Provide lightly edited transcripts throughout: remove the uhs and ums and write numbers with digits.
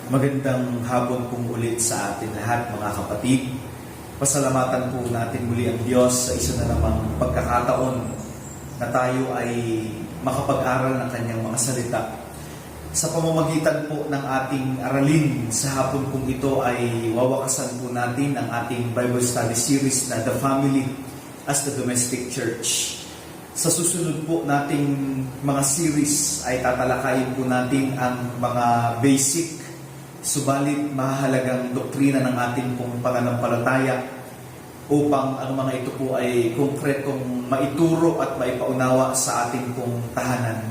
Magandang hapon pong ulit sa atin lahat mga kapatid. Pasalamatan po natin muli ang Diyos sa isa na namang pagkakataon na tayo ay makapag-aral ng kanyang mga salita. Sa pamamagitan po ng ating aralin sa hapon pong ito ay wawakasan po natin ang ating Bible Study Series na The Family as the Domestic Church. Sa susunod po nating mga series ay tatalakayin po natin ang mga basic subalit mahalagang doktrina ng ating pong pananampalataya upang ang mga ito po ay konkretong maituro at maipaunawa sa ating pong tahanan.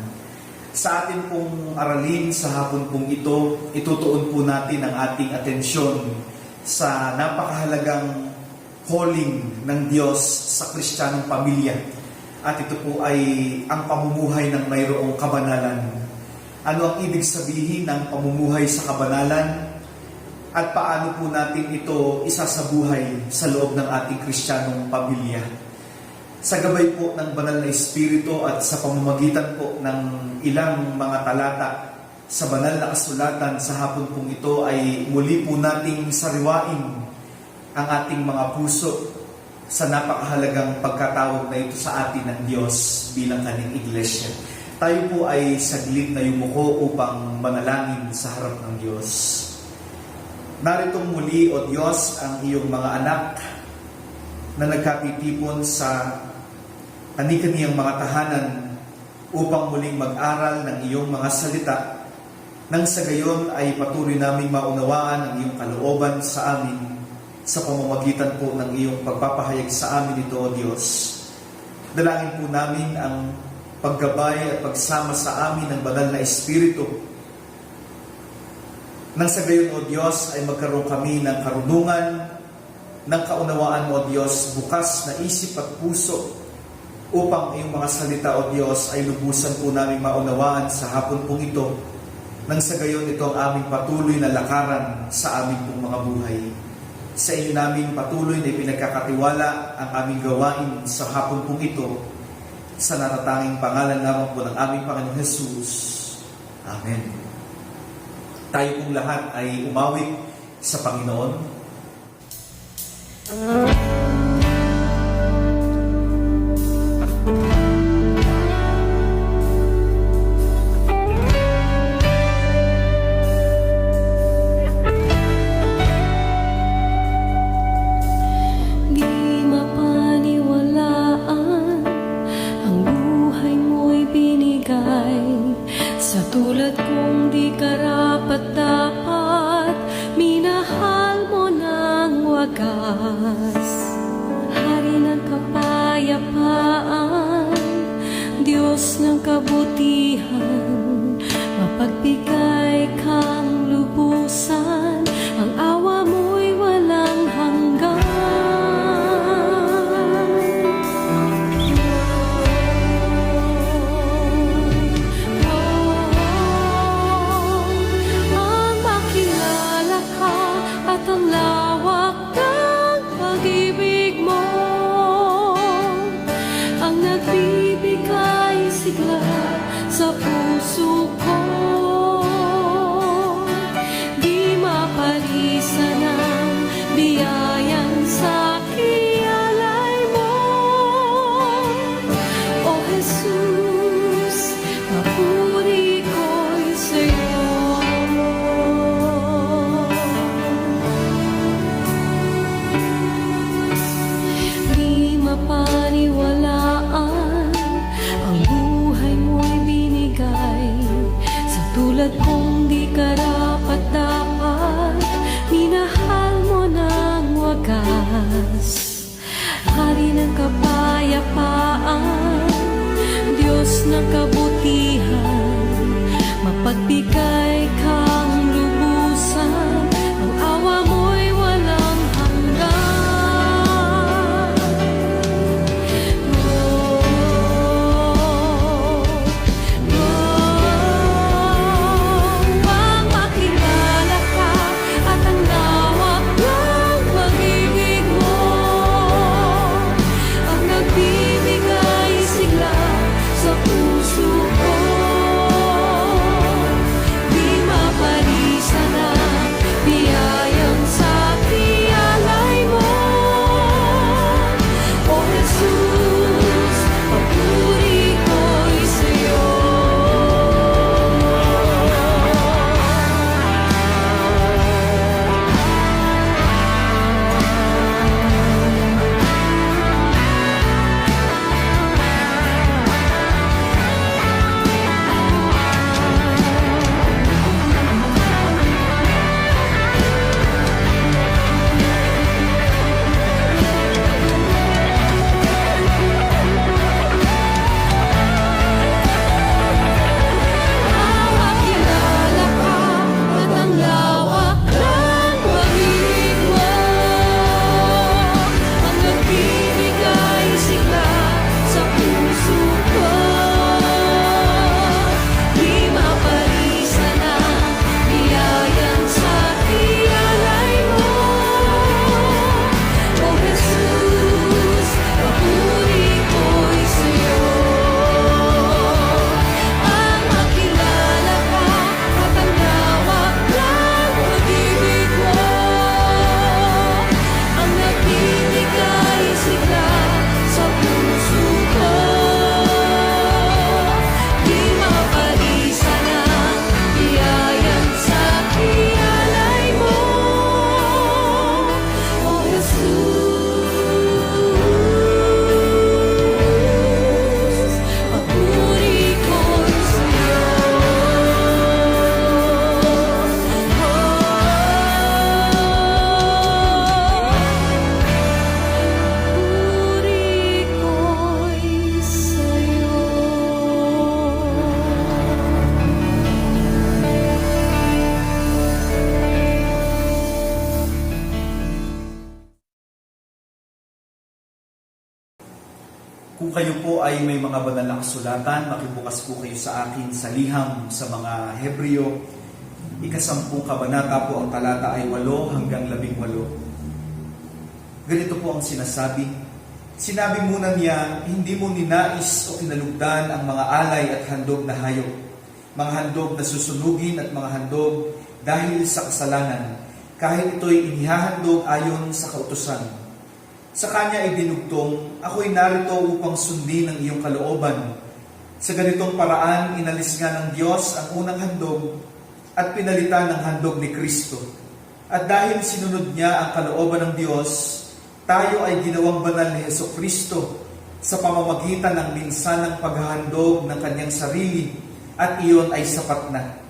Sa ating pong aralin sa hapon pong ito, itutuon po natin ang ating atensyon sa napakahalagang calling ng Diyos sa Kristiyanong pamilya. At ito po ay ang pamumuhay ng mayroong kabanalan. Ano ang ibig sabihin ng pamumuhay sa kabanalan? At paano po natin ito isasabuhay sa loob ng ating Kristiyanong pamilya? Sa gabay po ng Banal na Espiritu at sa pamamagitan po ng ilang mga talata sa banal na kasulatan sa hapon pong ito ay muli po nating sariwain ang ating mga puso sa napakahalagang pagkatawag na ito sa atin ng Diyos bilang kanyang iglesia. Tayo po ay saglit na yumuko upang manalangin sa harap ng Diyos. Naritong muli, O Diyos, ang iyong mga anak na nagkatitipon sa kani-kaniyang mga tahanan upang muling mag-aral ng iyong mga salita nang sa gayon ay patuloy naming maunawaan ang iyong kalooban sa amin sa pamamagitan po ng iyong pagpapahayag sa amin ito, O Diyos. Dalangin po namin ang paggabay at pagsama sa amin ng Banal na Espiritu. Nang sa gayon, O Diyos, ay magkaroon kami ng karunungan, ng kaunawaan, O Diyos, bukas na isip at puso upang iyong mga salita, O Diyos, ay lubusan po namin maunawaan sa hapon pong ito. Nang sa gayon, ito ang aming patuloy na lakaran sa aming pong mga buhay. Sa iyo namin patuloy na ipinagkakatiwala ang aming gawain sa hapon pong ito. Sa natatanging pangalan lamang po ng aming Panginoong Jesus. Amen. Tayo pong lahat ay umawit sa Panginoon. Tulad kong di karapat-dapat, minahal mo ng wagas. Hari ng kapayapaan, Diyos ng kabutihan, mapagbigay kang lubusan, ang awa mo'y walang hanggan. Ang lawak ng pag-ibig mo, ang nagbibigay sigla sa puso ko. Di mapalisan ang biyayang sa kialay mo, O Jesus, papuri ko'y sa'yo. Paniwalaan, ang buhay mo'y binigay. Sa tulad kong di karapat-dapat, minahal mo ng wagas. Hari ng kapayapaan, Diyos ng kabutihan, mapagbigay kang lubusan, ang awa mo'y walang hanggan. Sa puso ko Kung kayo po ay may mga banal na kasulatan, makibukas po kayo sa akin sa liham sa mga Hebreo. 10 kabanata po, ang talata ay 8 hanggang 18. Ganito po ang sinasabi. Sinabi muna niya, hindi mo ninais o kinalugdan ang mga alay at handog na hayop, mga handog na susunugin at mga handog dahil sa kasalanan, kahit ito'y inihahandog ayon sa kautusan. Sa kanya ay dinugtong, ako'y narito upang sundin ang iyong kalooban. Sa ganitong paraan, inalis nga ng Diyos ang unang handog at pinalitan ng handog ni Kristo. At dahil sinunod niya ang kalooban ng Diyos, tayo ay ginawang banal ni Jesucristo sa pamamagitan ng minsanang paghahandog ng kanyang sarili at iyon ay sapat na.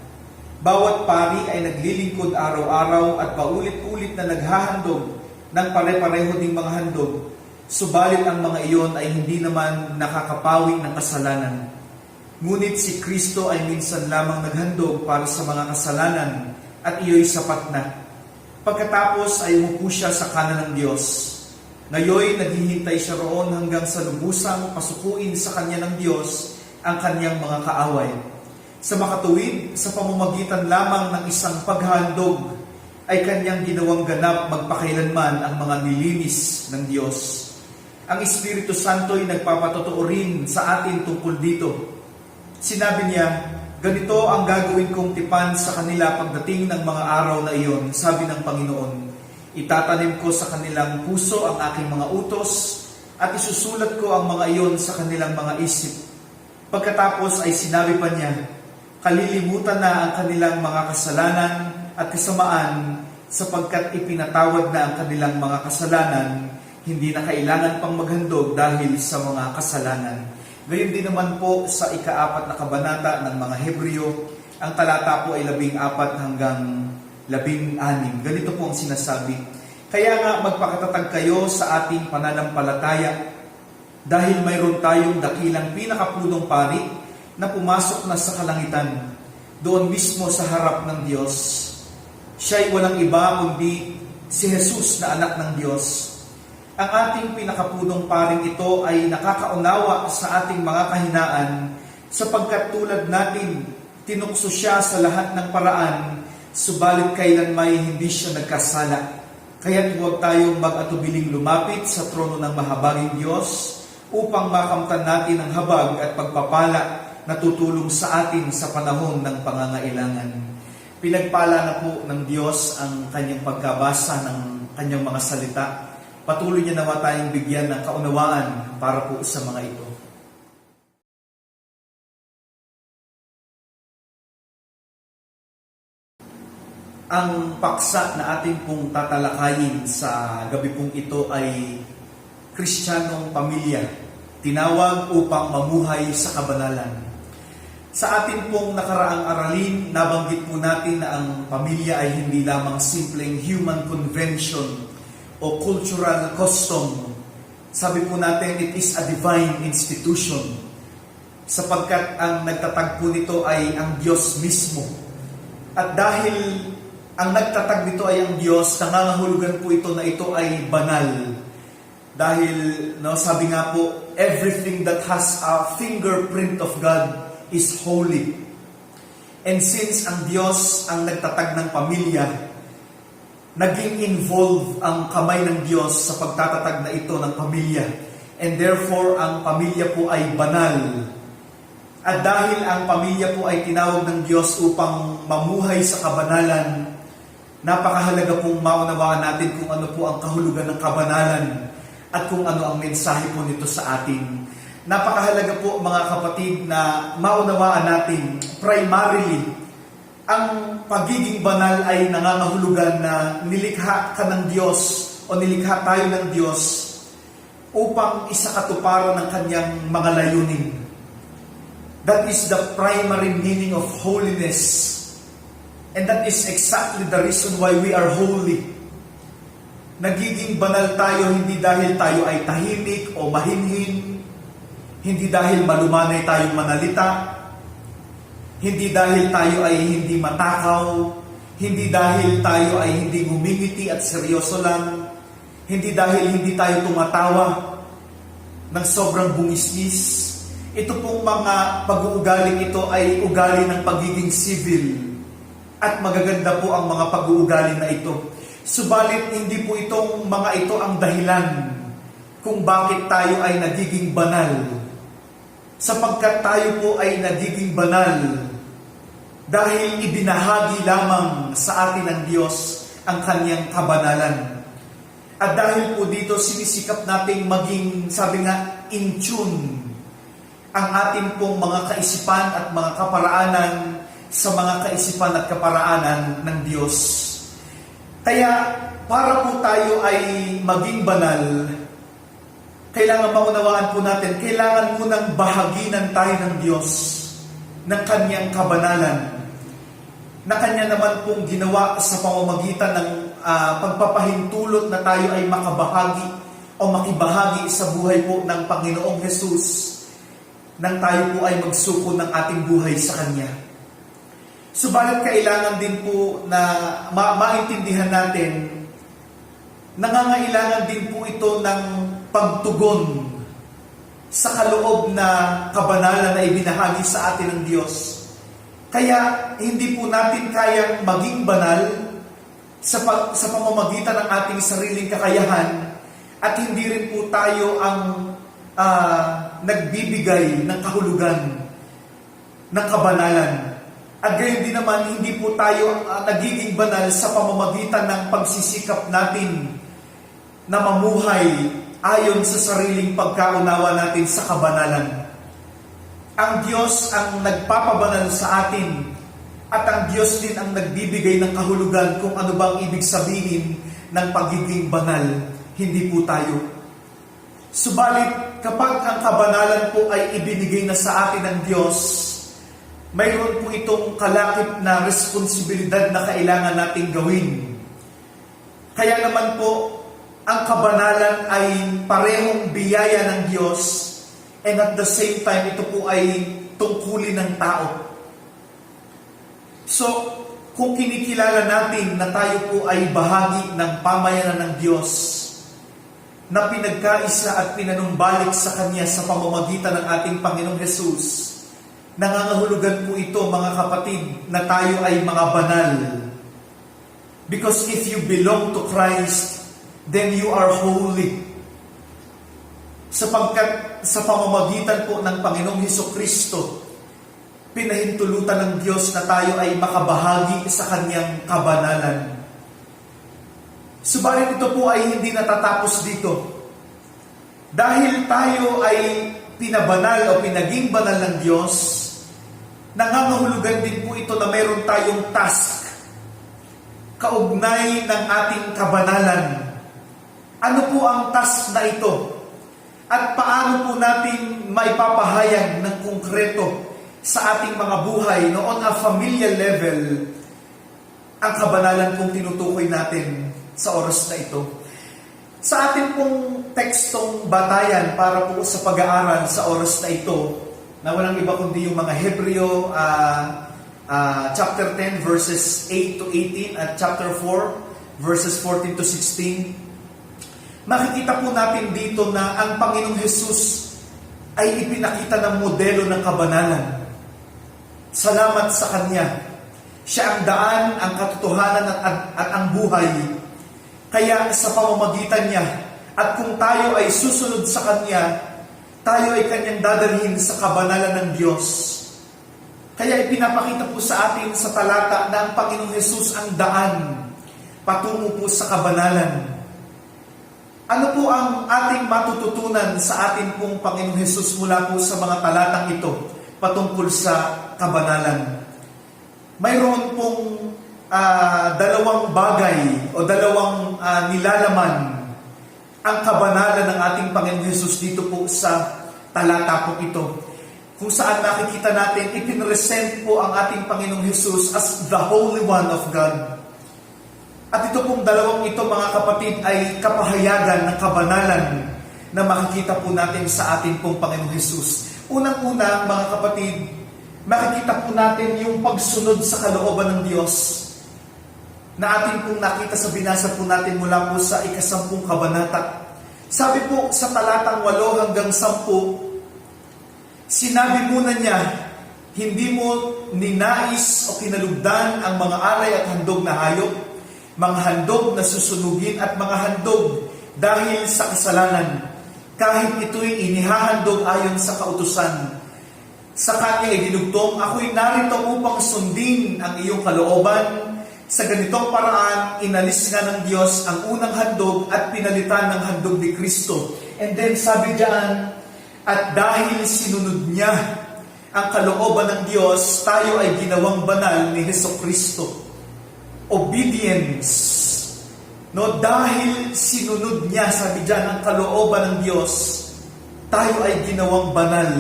Bawat pari ay naglilingkod araw-araw at paulit-ulit na naghahandog ng pare-pareho ding mga handog, subalit ang mga iyon ay hindi naman nakakapawi ng kasalanan. Ngunit si Kristo ay minsan lamang naghandog para sa mga kasalanan at iyo'y sapat na. Pagkatapos ay umupo siya sa kanan ng Diyos. Ngayon, naghihintay siya roon hanggang sa lubusang pasukuin sa kanya ng Diyos ang kanyang mga kaaway. Sa makatuwid, sa pamamagitan lamang ng isang paghahandog, ay kanyang ginawang ganap magpakailanman ang mga nilinis ng Diyos. Ang Espiritu Santo ay nagpapatotoo rin sa atin tungkol dito. Sinabi niya, ganito ang gagawin kong tipan sa kanila pagdating ng mga araw na iyon, sabi ng Panginoon. Itatanim ko sa kanilang puso ang aking mga utos at isusulat ko ang mga iyon sa kanilang mga isip. Pagkatapos ay sinabi pa niya, kalilimutan na ang kanilang mga kasalanan at kasamaan sapagkat ipinatawad na ang kanilang mga kasalanan, hindi na kailangan pang maghandog dahil sa mga kasalanan. Gayon din naman po sa 4 na kabanata ng mga Hebreo, ang talata po ay 14 hanggang 16. Ganito po ang sinasabi. Kaya nga magpakatatag kayo sa ating pananampalataya dahil mayroon tayong dakilang pinakapunong pari na pumasok na sa kalangitan, doon mismo sa harap ng Diyos. Siya'y walang iba kundi si Jesus na anak ng Diyos. Ang ating pinakapunong paring ito ay nakakaunawa sa ating mga kahinaan sapagkat tulad natin, tinukso siya sa lahat ng paraan, subalit kailanmay hindi siya nagkasala. Kaya't huwag tayong mag-atubiling lumapit sa trono ng mahabaging Diyos upang makamtan natin ang habag at pagpapala na tutulong sa atin sa panahon ng pangangailangan. Pinagpala na po ng Diyos ang kanyang pagkabasa ng kanyang mga salita. Patuloy niya nawa tayong bigyan ng kaunawaan para po sa mga ito. Ang paksa na ating pong tatalakayin sa gabi pong ito ay Kristiyanong pamilya, tinawag upang mamuhay sa kabanalan. Sa atin pong nakaraang aralin, nabanggit po natin na ang pamilya ay hindi lamang simpleng human convention o cultural custom. Sabi po natin, it is a divine institution sapagkat ang nagtatag po nito ay ang Diyos mismo. At dahil ang nagtatag nito ay ang Diyos, nangangahulugan po ito na ito ay banal. Dahil, sabi nga po, everything that has a fingerprint of God is holy. And since ang Diyos ang nagtatag ng pamilya, naging involved ang kamay ng Diyos sa pagtatatag na ito ng pamilya. And therefore, ang pamilya po ay banal. At dahil ang pamilya po ay tinawag ng Diyos upang mamuhay sa kabanalan, napakahalaga pong maunawaan natin kung ano po ang kahulugan ng kabanalan at kung ano ang mensahe po nito sa atin. Napakahalaga po mga kapatid na maunawaan natin primarily ang pagiging banal ay nangangahulugan na nilikha ka ng Diyos o nilikha tayo ng Diyos upang isakatuparan ng kanyang mga layunin. That is the primary meaning of holiness. And that is exactly the reason why we are holy. Nagiging banal tayo hindi dahil tayo ay tahimik o mahinhin, hindi dahil malumanay tayong manalita, hindi dahil tayo ay hindi matakaw, hindi dahil tayo ay hindi ngumingiti at seryoso lang, hindi dahil hindi tayo tumatawa, ng sobrang bungisnis. Ito pong mga pag-uugaling ito ay ugali ng pagiging civil at magaganda po ang mga pag-uugali na ito. Subalit hindi po itong mga ito ang dahilan kung bakit tayo ay nagiging banal. Sapagkat tayo po ay nagiging banal dahil ibinahagi lamang sa atin ng Diyos ang kanyang kabanalan. At dahil po dito sinisikap nating maging, sabi nga, in tune ang ating pong mga kaisipan at mga kaparaanan sa mga kaisipan at kaparaanan ng Diyos. Kaya para po tayo ay maging banal, kailangan maunawaan po natin, kailangan munang bahaginan tayo ng Diyos ng kanyang kabanalan na kanya naman pong ginawa sa pamamagitan ng pagpapahintulot na tayo ay makabahagi o makibahagi sa buhay po ng Panginoong Hesus nang tayo po ay magsuko ng ating buhay sa Kanya. Subalit kailangan din po na maintindihan natin, nangangailangan din po ito ng pagtugon sa kaloob na kabanalan na ibinahagi sa atin ng Diyos. Kaya hindi po natin kayang maging banal sa pamamagitan ng ating sariling kakayahan at hindi rin po tayo ang nagbibigay ng kahulugan ng kabanalan. At gayon din naman, hindi po tayo nagiging banal sa pamamagitan ng pagsisikap natin na mamuhay ayon sa sariling pagkaunawa natin sa kabanalan. Ang Diyos ang nagpapabanal sa atin at ang Diyos din ang nagbibigay ng kahulugan kung ano bang ibig sabihin ng pagiging banal, hindi po tayo. Subalit, kapag ang kabanalan po ay ibinigay na sa atin ng Diyos, mayroon po itong kalakip na responsibilidad na kailangan nating gawin. Kaya naman po, ang kabanalan ay parehong biyaya ng Diyos and at the same time, ito po ay tungkulin ng tao. So, kung kinikilala natin na tayo po ay bahagi ng pamayanan ng Diyos, na pinagkaisa at pinanumbalik sa Kanya sa pamamagitan ng ating Panginoong Hesus, nangangahulugan po ito, mga kapatid, na tayo ay mga banal. Because if you belong to Christ, then you are holy. Sapagkat sa pamamagitan po ng Panginoong Hesukristo, pinahintulutan ng Diyos na tayo ay makabahagi sa Kanyang kabanalan. Subalit ito po ay hindi natatapos dito. Dahil tayo ay pinabanal o pinaging banal ng Diyos, nangangahulugan din po ito na mayroon tayong task, kaugnay ng ating kabanalan. Ano po ang task na ito? At paano po natin maipapahayag ng konkreto sa ating mga buhay no, on a familial level ang kabanalan pong tinutukoy natin sa oras na ito. Sa ating pong tekstong batayan para po sa pag-aaral sa oras na ito, na walang iba kundi yung mga Hebreo chapter 10 verses 8 to 18 at chapter 4 verses 14 to 16, makikita po natin dito na ang Panginoong Hesus ay ipinakita ng modelo ng kabanalan. Salamat sa Kanya. Siya ang daan, ang katotohanan at ang buhay. Kaya sa pamamagitan niya, at kung tayo ay susunod sa Kanya, tayo ay Kanyang dadalhin sa kabanalan ng Diyos. Kaya ipinapakita po sa atin sa talata na ang Panginoong Hesus ang daan patungo po sa kabanalan. Ano po ang ating matututunan sa ating pong Panginoong Hesus mula po sa mga talatang ito patungkol sa kabanalan? Mayroon pong dalawang bagay o dalawang nilalaman ang kabanalan ng ating Panginoong Hesus dito po sa talata po ito. Kung saan nakikita natin, ipinresent po ang ating Panginoong Hesus as the Holy One of God. At ito pong dalawang ito, mga kapatid, ay kapahayagan ng kabanalan na makikita po natin sa ating pong Panginoong Hesus. Unang-una, mga kapatid, makikita po natin yung pagsunod sa kalooban ng Diyos na ating pong nakita sa binasa po natin mula po sa 10 kabanata Sabi po sa talatang 8 hanggang 10, sinabi muna niya, hindi mo ninais o kinalugdan ang mga alay at handog na hayop, mga handog na susunugin at mga handog dahil sa kasalanan, kahit ito'y inihahandog ayon sa kautusan. Sa kanya ay dinugtong, ako'y narito upang sundin ang iyong kalooban. Sa ganitong paraan, inalis nga ng Diyos ang unang handog at pinalitan ng handog ni Kristo. And then sabi diyan, at dahil sinunod niya ang kalooban ng Diyos, tayo ay ginawang banal ni Hesukristo. Obedience. No, dahil sinunod niya, sabi diyan, ang kalooban ng Diyos, tayo ay ginawang banal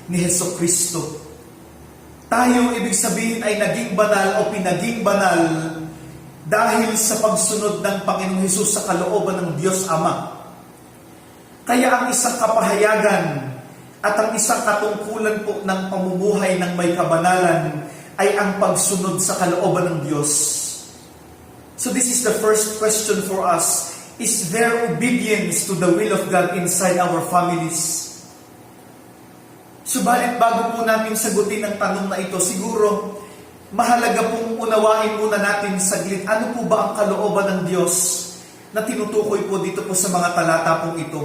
ni Hesukristo. Tayo, ibig sabihin, ay naging banal o pinaging banal dahil sa pagsunod ng Panginoong Hesus sa kalooban ng Diyos Ama. Kaya ang isang kapahayagan at ang isang katungkulan po ng pamumuhay ng may kabanalan ay ang pagsunod sa kalooban ng Diyos. So this is the first question for us. Is there obedience to the will of God inside our families? Subalit bago po natin sagutin ang tanong na ito, siguro mahalaga pong unawain muna natin saglit, ano po ba ang kalooban ng Diyos na tinutukoy po dito po sa mga talata pong ito?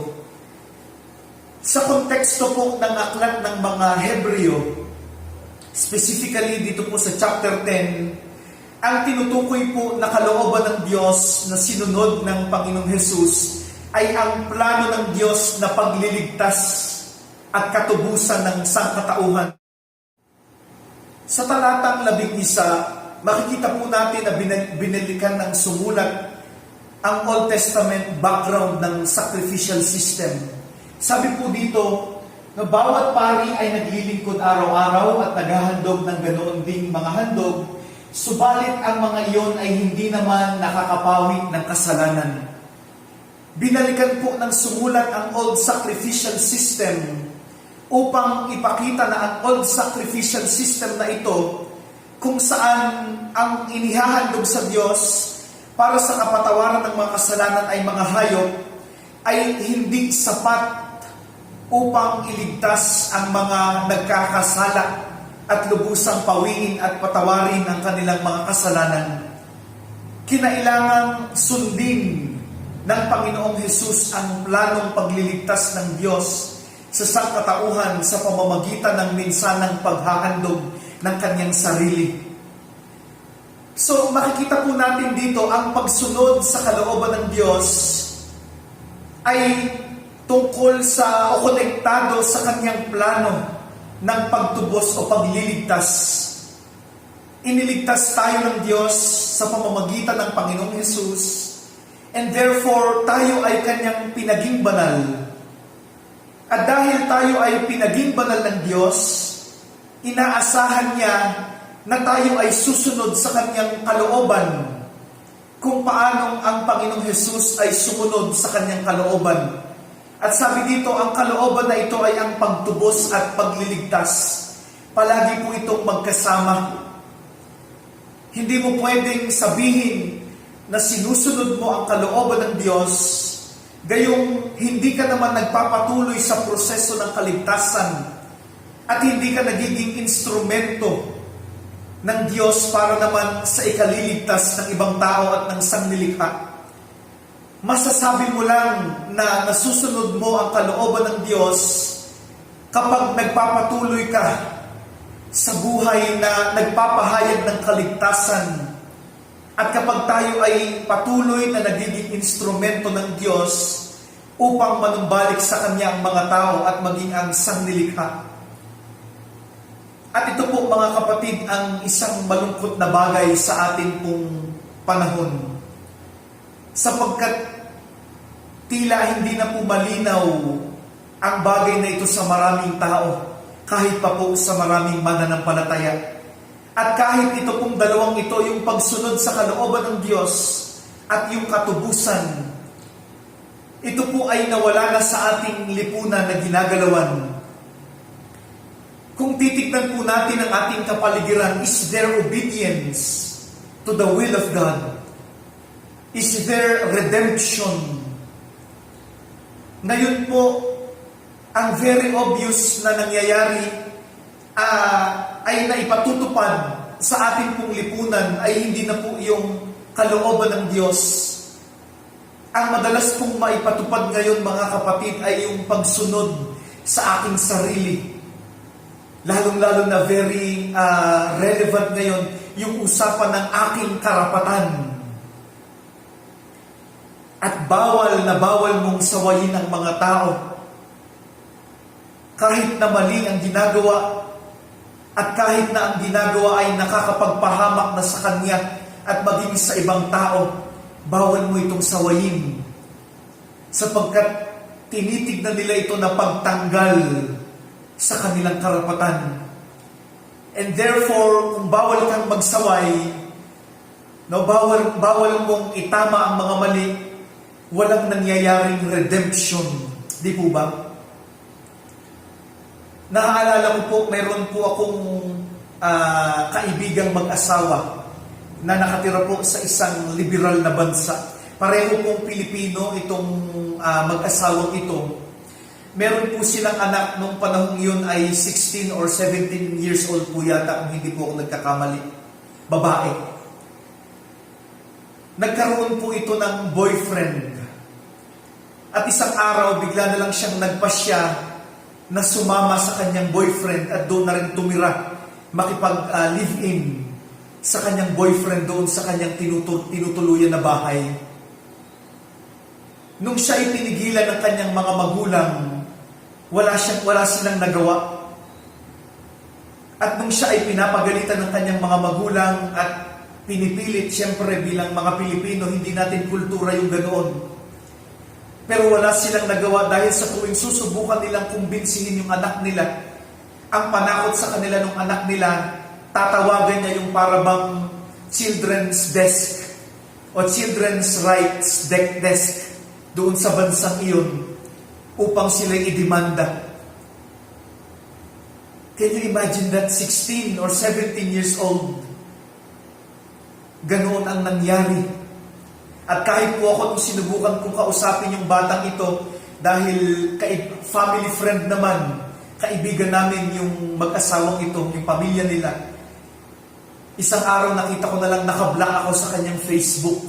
Sa konteksto po ng aklat ng mga Hebreo, specifically dito po sa chapter 10, ang tinutukoy po na kalooban ng Diyos na sinunod ng Panginoong Hesus ay ang plano ng Diyos na pagliligtas at katubusan ng sangkatauhan. Sa talatang 11, makikita po natin na binalikan ng sumulat ang Old Testament background ng sacrificial system. Sabi po dito, na bawat pari ay naglilingkod araw-araw at naghahandog ng ganoon ding mga handog, subalit ang mga iyon ay hindi naman nakakapawi ng kasalanan. Binalikan po ng sumulat ang Old Sacrificial System upang ipakita na ang old sacrificial system na ito, kung saan ang inihahandog sa Diyos para sa kapatawaran ng mga kasalanan ay mga hayop, ay hindi sapat upang iligtas ang mga nagkakasala at lubusang pawiin at patawarin ang kanilang mga kasalanan. Kinailangang sundin ng Panginoong Hesus ang planong pagliligtas ng Diyos sa sangkatauhan sa pamamagitan ng minsanang paghahandog ng kanyang sarili. So makikita po natin dito ang pagsunod sa kalooban ng Diyos ay tungkol sa o konektado sa kanyang plano ng pagtubos o pagliligtas. Iniligtas tayo ng Diyos sa pamamagitan ng Panginoong Hesus, and therefore tayo ay kanyang pinaging banal. At dahil tayo ay pinaging banal ng Diyos, inaasahan niya na tayo ay susunod sa kanyang kalooban kung paanong ang Panginoong Hesus ay sumunod sa kanyang kalooban. At sabi dito, ang kalooban na ito ay ang pagtubos at pagliligtas. Palagi po itong magkasama. Hindi mo pwedeng sabihin na sinusunod mo ang kalooban ng Diyos, gayong hindi ka naman nagpapatuloy sa proseso ng kaligtasan at hindi ka nagiging instrumento ng Diyos para naman sa ikaliligtas ng ibang tao at ng sanglilikha. Masasabi mo lang na nasusunod mo ang kalooban ng Diyos kapag nagpapatuloy ka sa buhay na nagpapahayag ng kaligtasan. At kapag tayo ay patuloy na nagiging instrumento ng Diyos upang manumbalik sa Kanya ang mga tao at maging ang sanglilikha. At ito po mga kapatid ang isang malungkot na bagay sa ating pong panahon. Sapagkat tila hindi na po malinaw ang bagay na ito sa maraming tao, kahit pa po sa maraming mananampalataya. At kahit ito pong dalawang ito, yung pagsunod sa kalooban ng Diyos at yung katubusan, ito po ay nawala na sa ating lipunan na ginagalawan. Kung titignan po natin ang ating kapaligiran, is there obedience to the will of God? Is there redemption? Ngayon po, ang very obvious na nangyayari ay naipatutupad sa ating pong lipunan ay hindi na po yung kalooban ng Diyos. Ang madalas pong maipatupad ngayon, mga kapatid, ay yung pagsunod sa aking sarili. Lalong-lalo na very relevant ngayon yung usapan ng aking karapatan. At bawal na bawal mong sawayin ang mga tao. Kahit na mali ang ginagawa, at kahit na ang ginagawa ay nakakapagpahamak na sa kanya at maging sa ibang tao, bawal mo itong sawayin. Sapagkat tinitignan nila ito na pagtanggal sa kanilang karapatan. And therefore, kung bawal kang magsaway, bawal mong itama ang mga mali, walang nangyayaring redemption. Di po ba? Naaalala ko po, mayroon po akong kaibigang mag-asawa na nakatira po sa isang liberal na bansa. Pareho pong Pilipino itong mag-asawang ito. Meron po silang anak nung panahong yun ay 16 or 17 years old po yata, kung hindi po ako nagkakamali. Babae. Nagkaroon po ito ng boyfriend. At isang araw, bigla na lang siyang nagpasya na sumama sa kanyang boyfriend at doon na rin tumira, makipag-live-in sa kanyang boyfriend doon sa kanyang tinutuluyan na bahay. Nung siya ay pinigilan ng kanyang mga magulang, wala silang nagawa. At nung siya ay pinapagalitan ng kanyang mga magulang at pinipilit, siyempre bilang mga Pilipino, hindi natin kultura yung ganoon. Pero wala silang nagawa dahil sa tuwing susubukan nilang kumbinsihin yung anak nila, ang panakot sa kanila ng anak nila, tatawagan niya yung parabang children's desk o children's rights desk doon sa bansang iyon upang sila'y idemanda. Can you imagine that 16 or 17 years old? Ganoon ang nangyari. At kahit po ako nung sinubukan kong kausapin yung batang ito, dahil family friend naman, kaibigan namin yung mag-asawang ito, yung pamilya nila. Isang araw nakita ko na lang nakablock ako sa kanyang Facebook.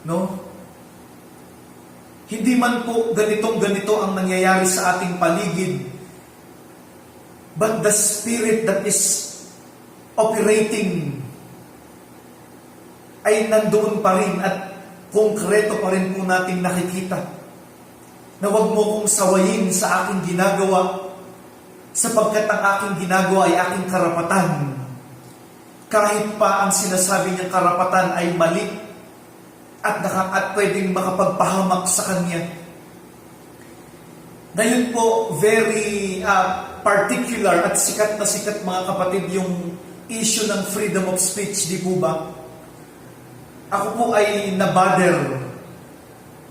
No? Hindi man po ganito ang nangyayari sa ating paligid, but the spirit that is operating ay nandoon pa rin at konkreto pa rin po natin nakikita na huwag mo kong sawayin sa aking ginagawa sapagkat ang aking ginagawa ay aking karapatan. Kahit pa ang sinasabi niyang karapatan ay mali at pwedeng makapagpahamak sa kanya. Ngayon po, very particular at sikat na sikat mga kapatid yung issue ng freedom of speech, di po ba? Ako po ay nabader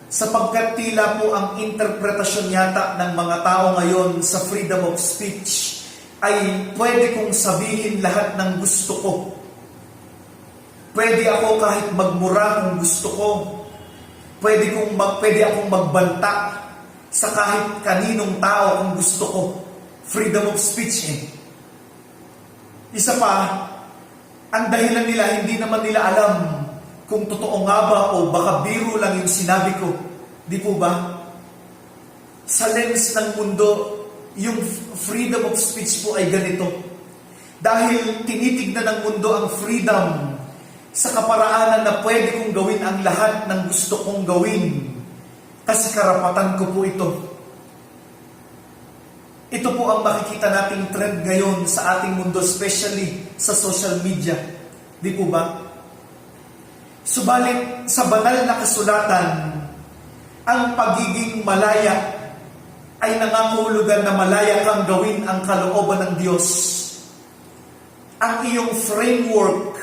sapagkat tila po ang interpretasyon yata ng mga tao ngayon sa freedom of speech ay pwede kong sabihin lahat ng gusto ko. Pwede ako kahit magmura kung gusto ko. Pwede akong magbanta sa kahit kaninong tao kung gusto ko. Freedom of speech eh. Isa pa, ang dahilan nila, hindi naman nila alam kung totoo nga ba o baka biro lang yung sinabi ko. Di po ba? Sa lens ng mundo, yung freedom of speech po ay ganito. Dahil tinitignan ng mundo ang freedom sa kaparaanan na pwede kong gawin ang lahat ng gusto kong gawin. Kasi karapatan ko po ito. Ito po ang makikita nating trend ngayon sa ating mundo, especially sa social media. Di po ba? Subalit sa banal na kasulatan, ang pagiging malaya ay nangangahulugan na malaya kang gawin ang kalooban ng Diyos. Ang iyong framework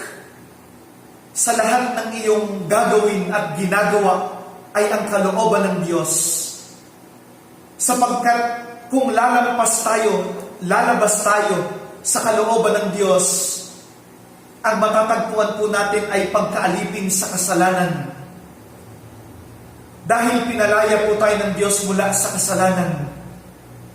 sa lahat ng iyong gagawin at ginagawa ay ang kalooban ng Diyos. Sapagkat kung lalabas tayo sa kalooban ng Diyos, ang matatagpuan po natin ay pagkaalipin sa kasalanan. Dahil pinalaya po tayo ng Diyos mula sa kasalanan.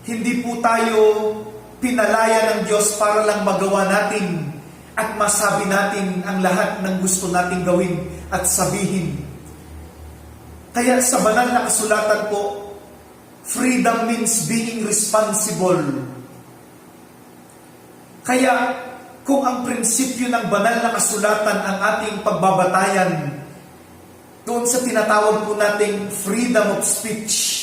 Hindi po tayo pinalaya ng Diyos para lang magawa natin at masabi natin ang lahat ng gusto nating gawin at sabihin. Kaya sa banal na kasulatan po, freedom means being responsible. Kaya kung ang prinsipyo ng banal na kasulatan ang ating pagbabatayan, doon sa tinatawag po nating freedom of speech,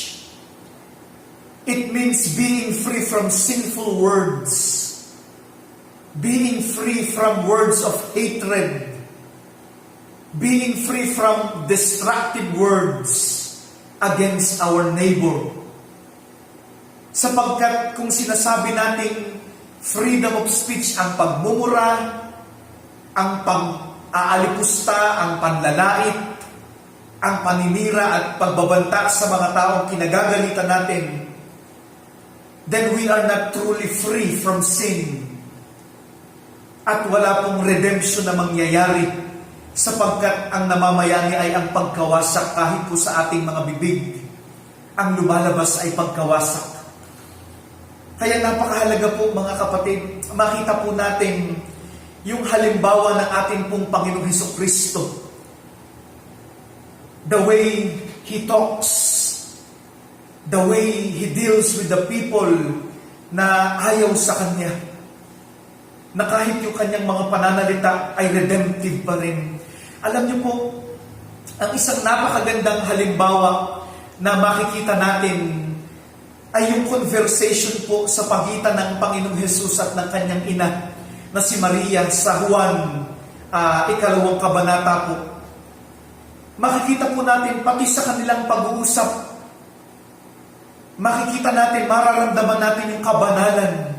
it means being free from sinful words, being free from words of hatred, being free from destructive words against our neighbor. Sapagkat kung sinasabi nating freedom of speech ang pagmumura, ang pag-aalipusta, ang panlalait, ang paninira at pagbabanta sa mga taong kinagagalitan natin, then we are not truly free from sin. At wala pong redemption na mangyayari sapagkat ang namamayani ay ang pagkawasak kahit po sa ating mga bibig. Ang lumalabas ay pagkawasak. Kaya napakahalaga po mga kapatid, makita po natin yung halimbawa ng ating pong Panginoong Hesukristo. The way He talks, the way He deals with the people na ayaw sa Kanya, na kahit yung Kanyang mga pananalita ay redemptive pa rin. Alam niyo po, ang isang napakagandang halimbawa na makikita natin ay yung conversation po sa pagitan ng Panginoong Hesus at ng Kanyang ina na si Maria sa Juan, 2 kabanata po. Makikita po natin pati sa kanilang pag-uusap, makikita natin, mararamdaman natin yung kabanalan.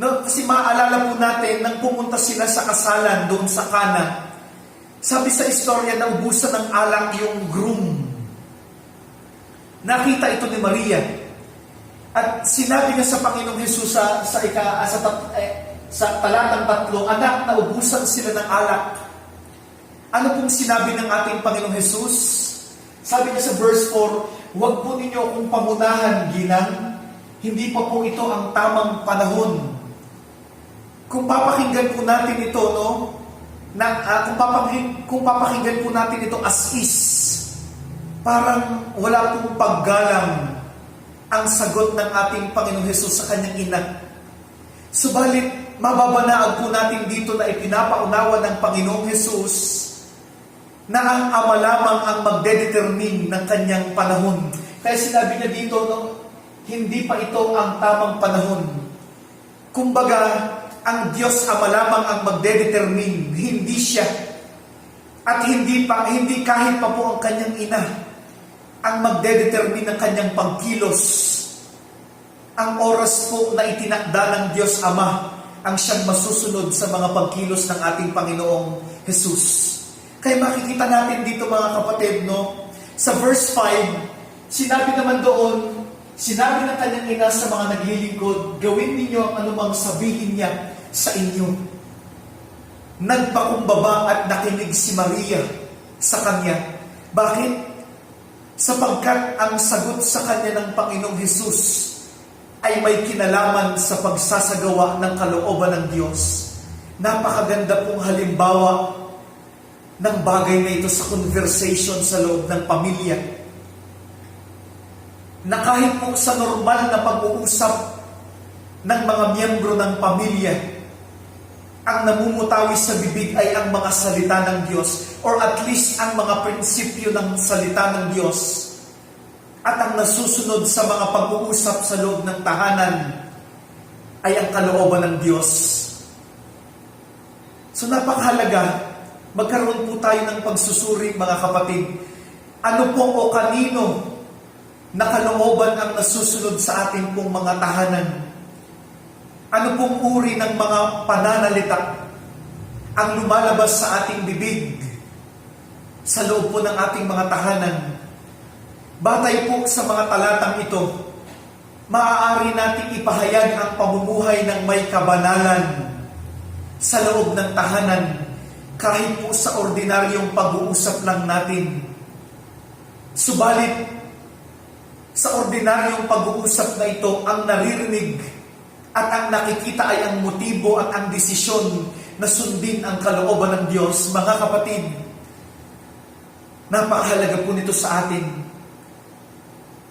No, kasi maaalala po natin, nang pumunta sila sa kasalan doon sa Cana, sabi sa istorya na ubusan ng alak yung groom. Nakita ito ni Maria. At sinabi niya sa Panginoong Hesus sa talatang 3, anak, naubusan sila ng alak. Ano pong sinabi ng ating Panginoong Hesus? Sabi niya sa verse 4, huwag po ninyo akong pamunahan, ginang. Hindi pa po ito ang tamang panahon. Kung papakinggan po natin ito, kung papakinggan po natin ito as is, parang wala pong paggalang ang sagot ng ating Panginoong Hesus sa Kanyang ina. Subalit, mababanaag po natin dito na ipinapaunawa ng Panginoong Hesus na ang Ama lamang ang magdedetermine ng Kanyang panahon. Kaya sinabi niya dito, hindi pa ito ang tamang panahon. Kumbaga, ang Diyos Ama lamang ang magdedetermine, hindi siya. At hindi kahit pa po ang Kanyang ina ang magdedetermine ng Kanyang pagkilos. Ang oras po na itinakda ng Diyos Ama ang siyang masusunod sa mga pagkilos ng ating Panginoong Hesus. Kaya makikita natin dito mga kapatid, sa verse 5, sinabi naman doon, sinabi ng Kanyang ina sa mga naglilingkod, gawin ninyo ang anumang sabihin niya sa inyo. Nagpakumbaba at nakinig si Maria sa Kanya. Bakit? Sapagkat ang sagot sa Kanya ng Panginoong Hesus ay may kinalaman sa pagsasagawa ng kalooban ng Diyos. Napakaganda pong halimbawa ng bagay na ito sa conversation sa loob ng pamilya. Na kahit po sa normal na pag-uusap ng mga miyembro ng pamilya, ang namumutawi sa bibig ay ang mga salita ng Diyos, or at least ang mga prinsipyo ng salita ng Diyos, at ang nasusunod sa mga pag-uusap sa loob ng tahanan ay ang kalooban ng Diyos. So napakahalaga, magkaroon po tayo ng pagsusuri mga kapatid. Ano po o kanino na kalooban ang nasusunod sa ating pong mga tahanan? Ano pong uri ng mga pananalita ang lumalabas sa ating bibig sa loob po ng ating mga tahanan? Batay po sa mga talatang ito, maaari nating ipahayag ang pamumuhay ng may kabanalan sa loob ng tahanan kahit po sa ordinaryong pag-uusap lang natin. Subalit, sa ordinaryong pag-uusap na ito, ang naririnig at ang nakikita ay ang motibo at ang desisyon na sundin ang kalooban ng Diyos. Mga kapatid, napakahalaga po nito sa atin.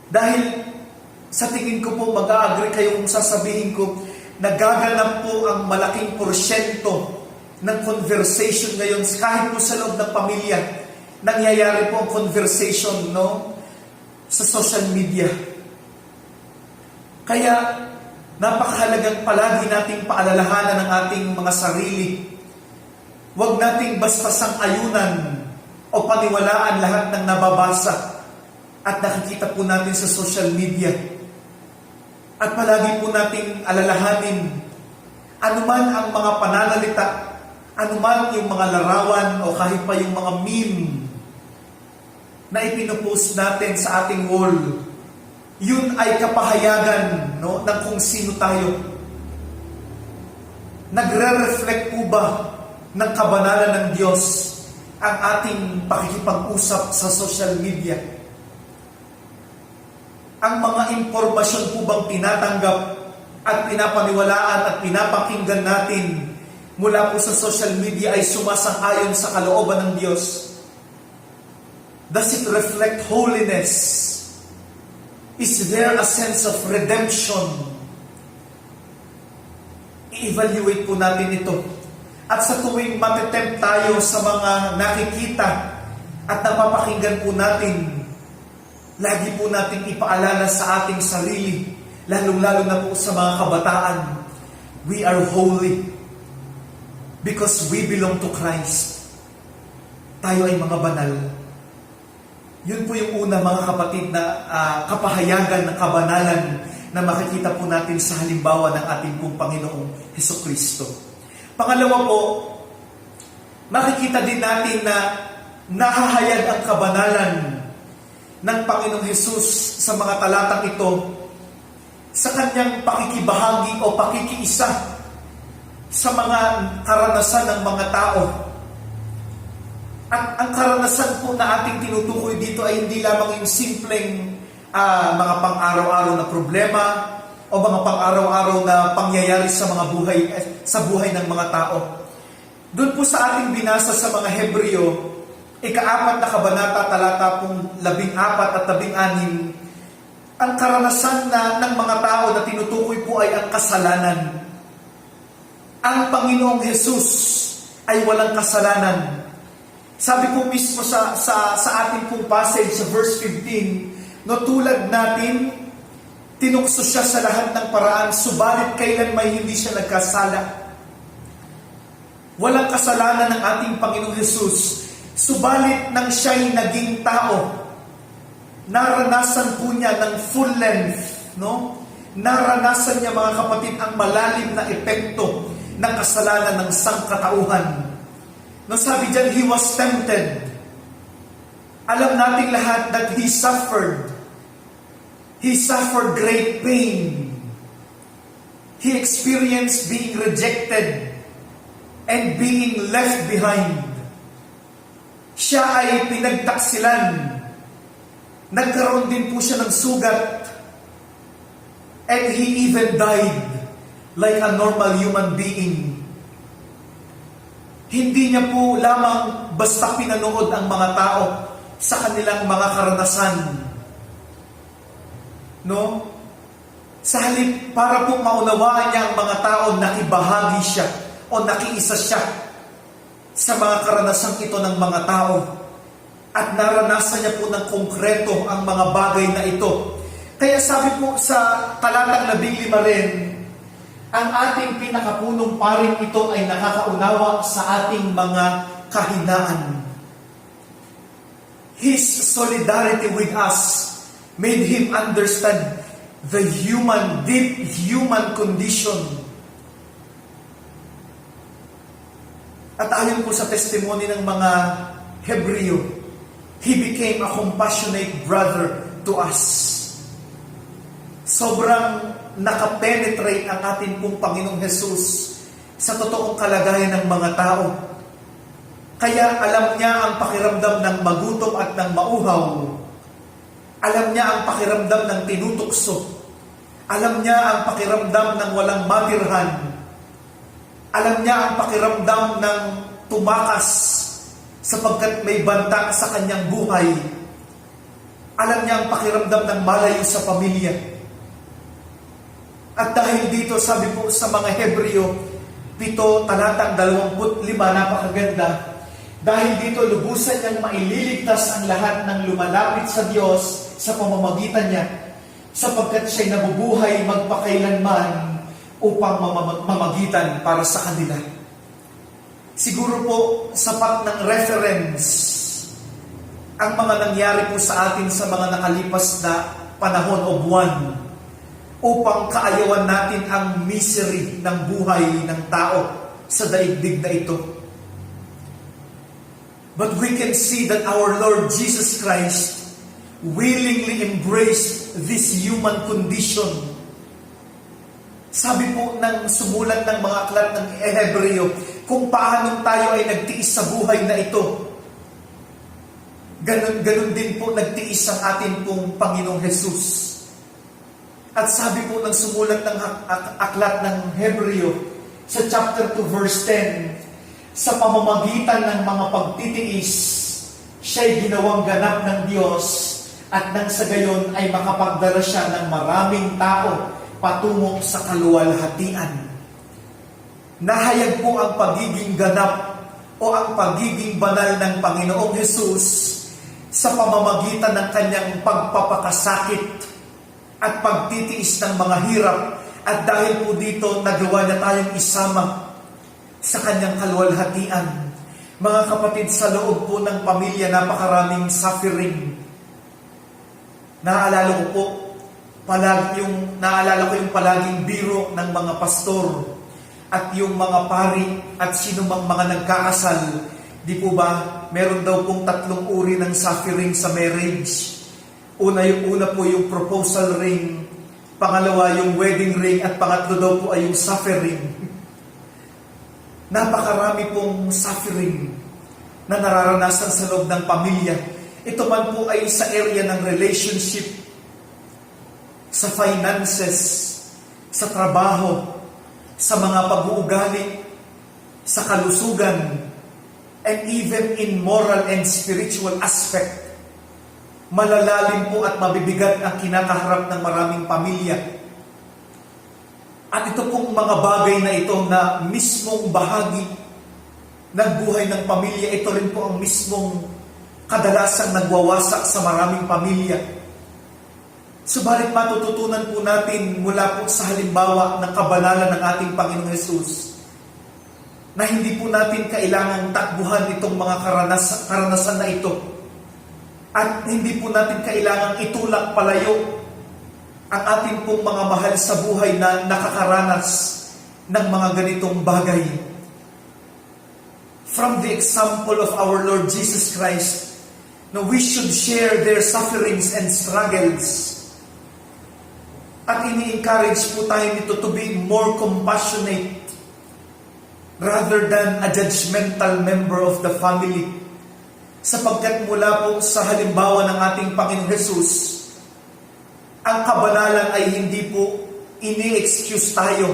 Dahil sa tingin ko po, mag-a-agree kayo kung sasabihin ko, nagaganap po ang malaking porsyento ng conversation ngayon, kahit po sa loob ng pamilya, nangyayari po ang conversation, sa social media. Kaya, napakahalagang palagi nating paalalahanan ang ating mga sarili. Huwag nating basta sang-ayunan o paniwalaan lahat ng nababasa at nakikita po natin sa social media. At palagi po nating alalahanin, anuman ang mga pananalita, anuman yung mga larawan o kahit pa yung mga meme na ipinupost natin sa ating wall, yun ay kapahayagan ng kung sino tayo. Nagre-reflect po ba ng kabanalan ng Diyos ang ating pakikipag-usap sa social media? Ang mga impormasyon po bang tinatanggap at pinapaniwalaan at pinapakinggan natin mula po sa social media ay sumasang-ayon sa kalooban ng Diyos? Does it reflect holiness? Is there a sense of redemption? I-evaluate po natin ito. At sa tuwing matetempt tayo sa mga nakikita at napapakinggan po natin, lagi po natin ipaalala sa ating sarili, lalong-lalo na po sa mga kabataan, we are holy because we belong to Christ. Tayo ay mga banal. Yun po yung una, mga kapatid, na kapahayagan ng kabanalan na makikita po natin sa halimbawa ng ating pong Panginoong Hesukristo. Pangalawa po, makikita din natin na nahahayag ang kabanalan ng Panginoong Hesus sa mga talatang ito sa kanyang pakikibahagi o pakikiisa sa mga karanasan ng mga tao. At ang karanasan po na ating tinutukoy dito ay hindi lamang yung simpleng mga pang-araw-araw na problema o mga pang-araw-araw na pangyayari sa buhay ng mga tao. Doon po sa ating binasa sa mga Hebreo, ika-4 na kabanata, talata pong 14 at 16, ang karanasan ng mga tao na tinutukoy po ay ang kasalanan. Ang Panginoong Hesus ay walang kasalanan. Sabi po mismo sa ating pong passage sa verse 15, no, tulad natin, tinukso siya sa lahat ng paraan, subalit kailan may hindi siya nagkasala. Walang kasalanan ng ating Panginoong Hesus, subalit nang siya'y naging tao, naranasan po niya ng full length, naranasan niya, mga kapatid, ang malalim na epekto ng kasalanan ng sangkatauhan. Sabi dyan, He was tempted. Alam nating lahat that He suffered. He suffered great pain. He experienced being rejected and being left behind. Siya ay pinagtaksilan. Nagkaroon din po siya ng sugat. And He even died like a normal human being. Hindi niya po lamang basta pinanood ang mga tao sa kanilang mga karanasan. Sa halip, para po maunawaan niya ang mga tao, nakibahagi siya o nakiisa siya sa mga karanasang ito ng mga tao. At naranasan niya po ng konkreto ang mga bagay na ito. Kaya sabi po sa talatang 15 rin, ang ating pinakapunong paring ito ay nakakaunawa sa ating mga kahinaan. His solidarity with us made Him understand the deep human condition. At ayon po sa testimony ng mga Hebreo, He became a compassionate brother to us. Sobrang nakapenetrate ang ating pong Panginoong Hesus sa totoong kalagayan ng mga tao. Kaya alam niya ang pakiramdam ng magutom at ng mauhaw. Alam niya ang pakiramdam ng tinutukso. Alam niya ang pakiramdam ng walang matirhan. Alam niya ang pakiramdam ng tumakas sapagkat may banta sa kanyang buhay. Alam niya ang pakiramdam ng malayo sa pamilya. At dahil dito, sabi po sa mga Hebreo 7, talatang 25, napakaganda. Dahil dito, lubusan niyang maililigtas ang lahat ng lumalapit sa Diyos sa pamamagitan niya, sapagkat siya'y nabubuhay magpakailanman upang mamagitan para sa kanila. Siguro po, sapat ng reference ang mga nangyari po sa atin sa mga nakalipas na panahon o buwan upang kaayawan natin ang misery ng buhay ng tao sa daigdig na ito. But we can see that our Lord Jesus Christ willingly embraced this human condition. Sabi po ng sumulat ng mga aklat ng Hebreo, kung paano tayo ay nagtiis sa buhay na ito, ganun din po nagtiis ang atin pong Panginoong Jesus. At sabi po ng sumulat ng aklat ng Hebreo sa chapter 2 verse 10, sa pamamagitan ng mga pagtitiis, siya'y ginawang ganap ng Diyos at nang sa gayon ay makapagdala siya ng maraming tao patungo sa kaluwalhatian. Nahayag po ang pagiging ganap o ang pagiging banal ng Panginoong Hesus sa pamamagitan ng kanyang pagpapakasakit at pagtitiis ng mga hirap, at dahil po dito nagawa niya tayong isama sa kanyang kaluwalhatian. Mga kapatid, sa loob po ng pamilya, napakaraming suffering. Naalala ko yung palaging biro ng mga pastor at yung mga pari at sino mang mga nagkakasal. Di po ba, meron daw pong 3 uri ng suffering sa marriage. Una po yung proposal ring, pangalawa yung wedding ring, at pangatlo daw po ay yung suffering. Napakarami pong suffering na nararanasan sa loob ng pamilya. Ito man po ay sa area ng relationship, sa finances, sa trabaho, sa mga pag-uugali, sa kalusugan, and even in moral and spiritual aspect. Malalalim po at mabibigat ang kinakaharap ng maraming pamilya. At ito pong mga bagay na ito na mismong bahagi ng buhay ng pamilya, ito rin po ang mismong kadalasang nagwawasak sa maraming pamilya. Subalit matututunan po natin mula po sa halimbawa ng kabanalan ng ating Panginoong Hesus na hindi po natin kailangang takbuhan itong mga karanasan na ito. At hindi po natin kailangang itulak palayo ang ating pong mga mahal sa buhay na nakakaranas ng mga ganitong bagay. From the example of our Lord Jesus Christ, na we should share their sufferings and struggles. At ini-encourage po tayo nito to be more compassionate rather than a judgmental member of the family. Sapagkat mula po sa halimbawa ng ating Panginoong Hesus, ang kabanalan ay hindi po ini-excuse tayo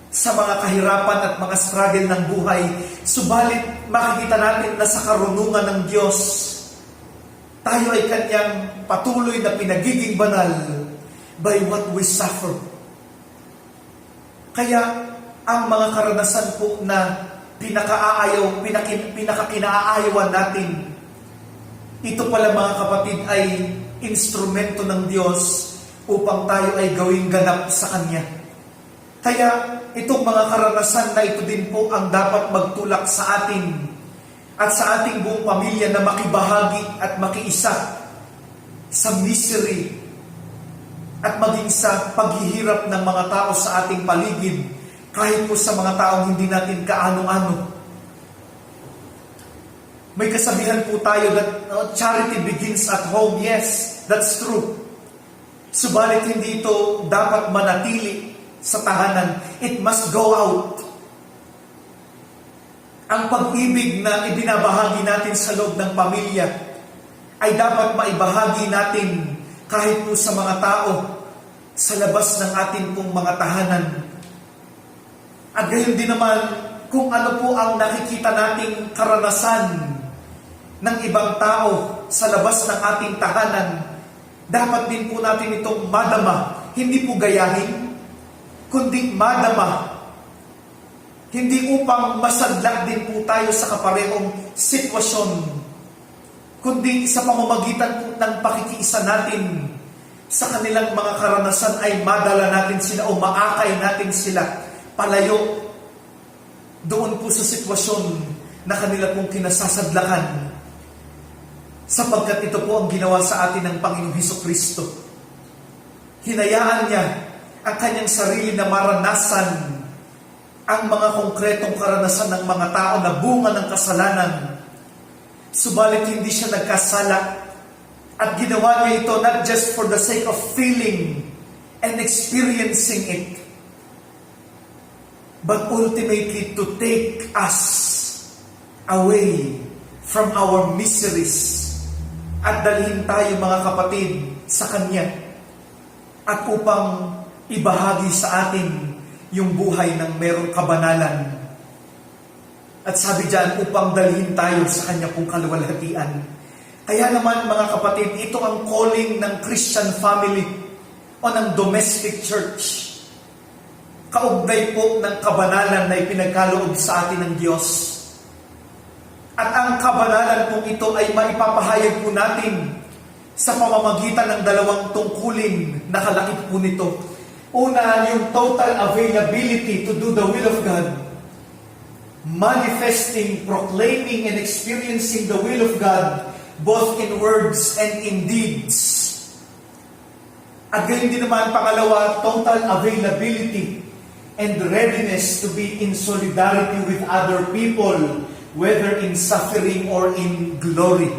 sa mga kahirapan at mga struggle ng buhay. Subalit makikita natin na sa karunungan ng Diyos, tayo ay kanyang patuloy na pinagiging banal by what we suffer. Kaya ang mga karanasan po na pinakakinaayawan natin, ito pala mga kapatid ay instrumento ng Diyos upang tayo ay gawing ganap sa Kanya. Kaya itong mga karanasan na ito din po ang dapat magtulak sa atin at sa ating buong pamilya na makibahagi at makiisa sa misery at maging sa paghihirap ng mga tao sa ating paligid, kahit po sa mga taong hindi natin kaano-ano. May kasabihan po tayo that charity begins at home. Yes, that's true. Subalit hindi ito dapat manatili sa tahanan. It must go out. Ang pag-ibig na ibinabahagi natin sa loob ng pamilya ay dapat maibahagi natin kahit po sa mga tao sa labas ng ating pong mga tahanan. At gayon din naman, kung ano po ang nakikita nating karanasan ng ibang tao sa labas ng ating tahanan, dapat din po natin itong madama, hindi po gayahin, kundi madama. Hindi upang masadlak din po tayo sa kaparehong sitwasyon, kundi sa pamamagitan po ng pakikiisa natin sa kanilang mga karanasan ay madala natin sila o maakay natin sila palayo doon po sa sitwasyon na kanila pong kinasasadlakan, sapagkat ito po ang ginawa sa atin ng Panginoong Hesukristo. Hinayaan niya ang kanyang sarili na maranasan ang mga konkretong karanasan ng mga tao na bunga ng kasalanan. Subalit hindi siya nagkasala at ginawa niya ito not just for the sake of feeling and experiencing it, but ultimately to take us away from our miseries at dalhin tayo, mga kapatid, sa Kanya at upang ibahagi sa atin yung buhay ng merong kabanalan. At sabi diyan, upang dalhin tayo sa Kanya pong kaluwalhatian. Kaya naman, mga kapatid, ito ang calling ng Christian family o ng domestic church. Kaugnay po ng kabanalan na ipinagkaloob sa atin ng Diyos. At ang kabanalan pong ito ay maipapahayag po natin sa pamamagitan ng dalawang tungkulin na kalakip po nito. Una, yung total availability to do the will of God. Manifesting, proclaiming, and experiencing the will of God both in words and in deeds. At gayon din naman, pangalawa, total availability and readiness to be in solidarity with other people, whether in suffering or in glory.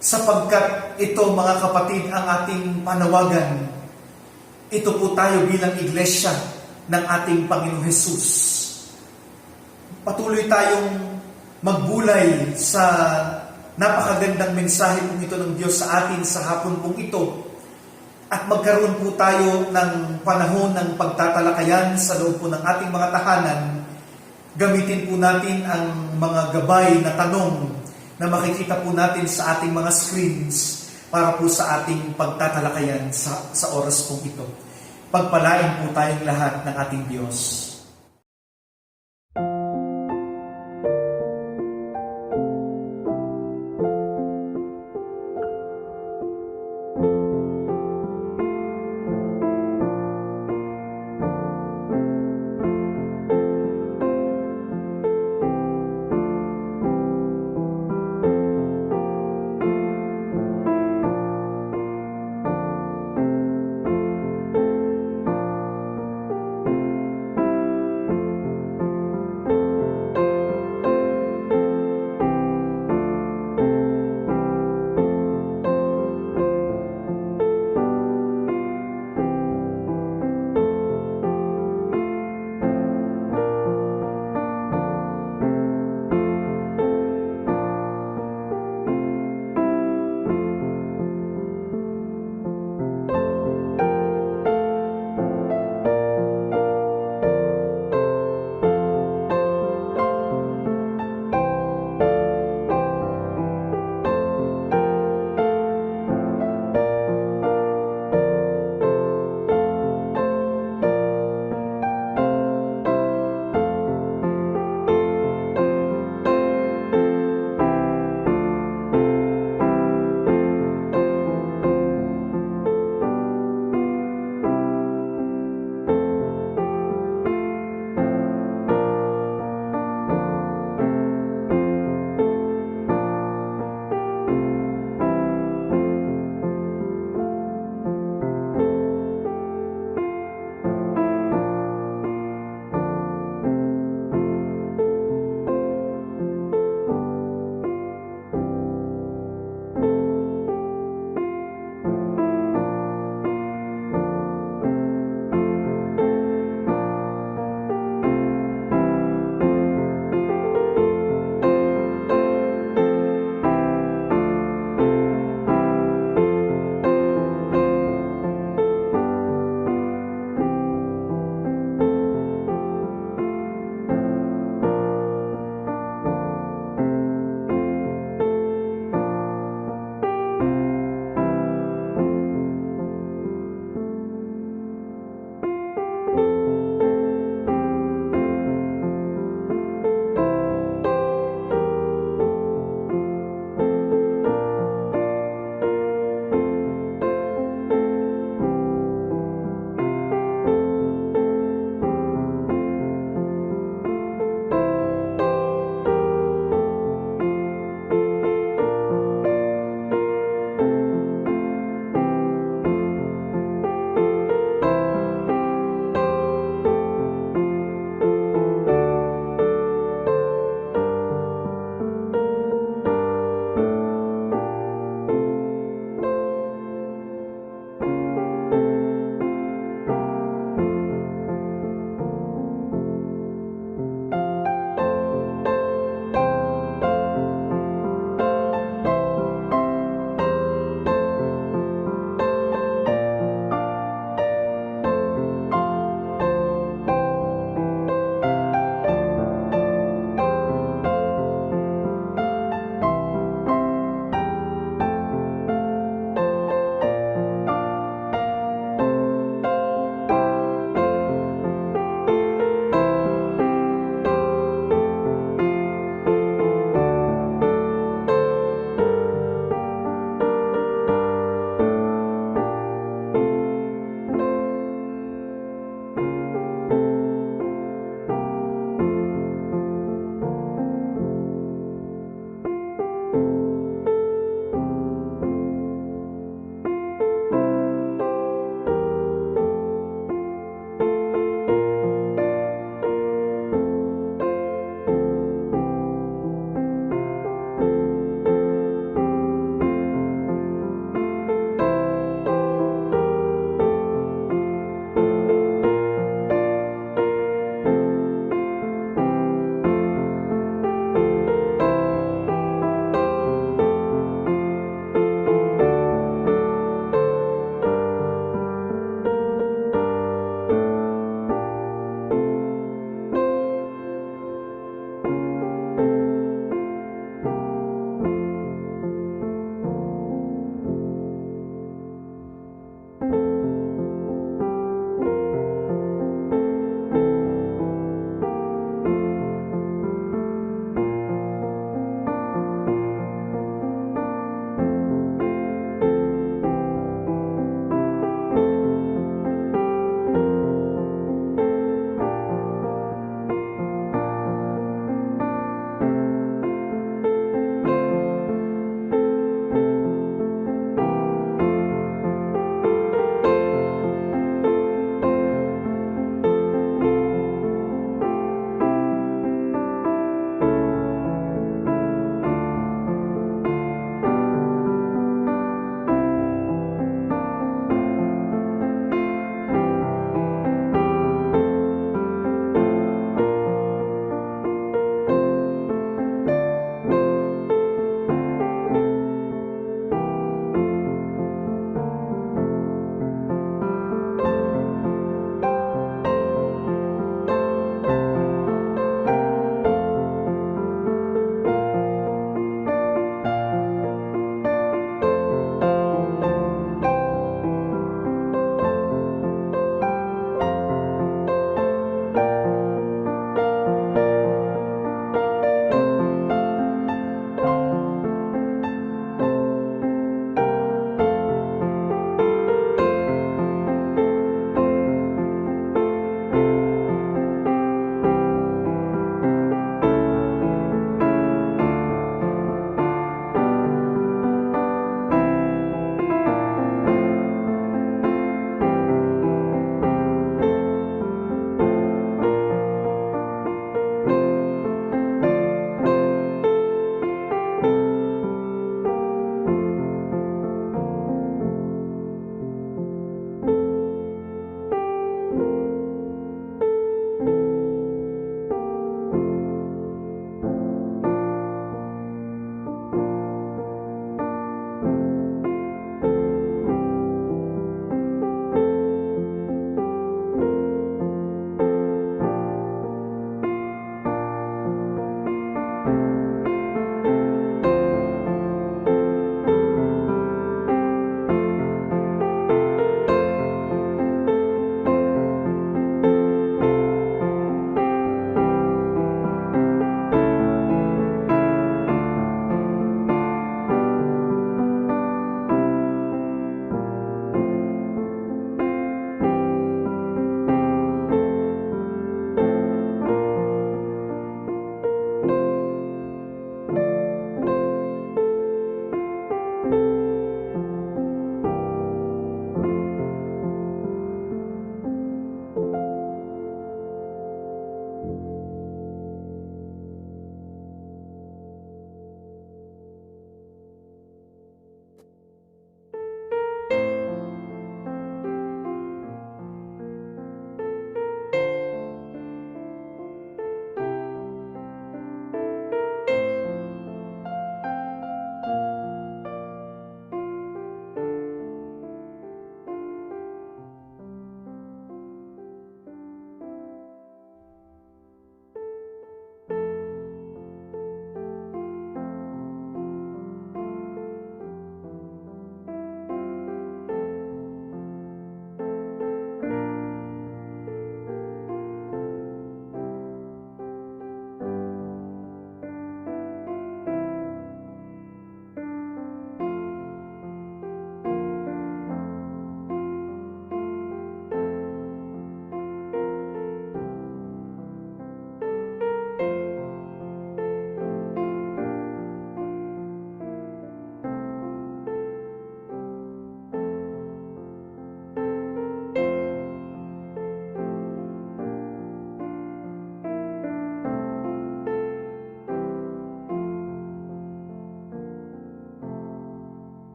Sapagkat ito, mga kapatid, ang ating panawagan. Ito po tayo bilang iglesia ng ating Panginoong Hesus. Patuloy tayong magbulay sa napakagandang mensahe pong ito ng Diyos sa atin sa hapon pong ito. At magkaroon po tayo ng panahon ng pagtatalakayan sa loob po ng ating mga tahanan. Gamitin po natin ang mga gabay na tanong na makikita po natin sa ating mga screens para po sa ating pagtatalakayan sa oras pong ito. Pagpalain po tayong lahat ng ating Diyos.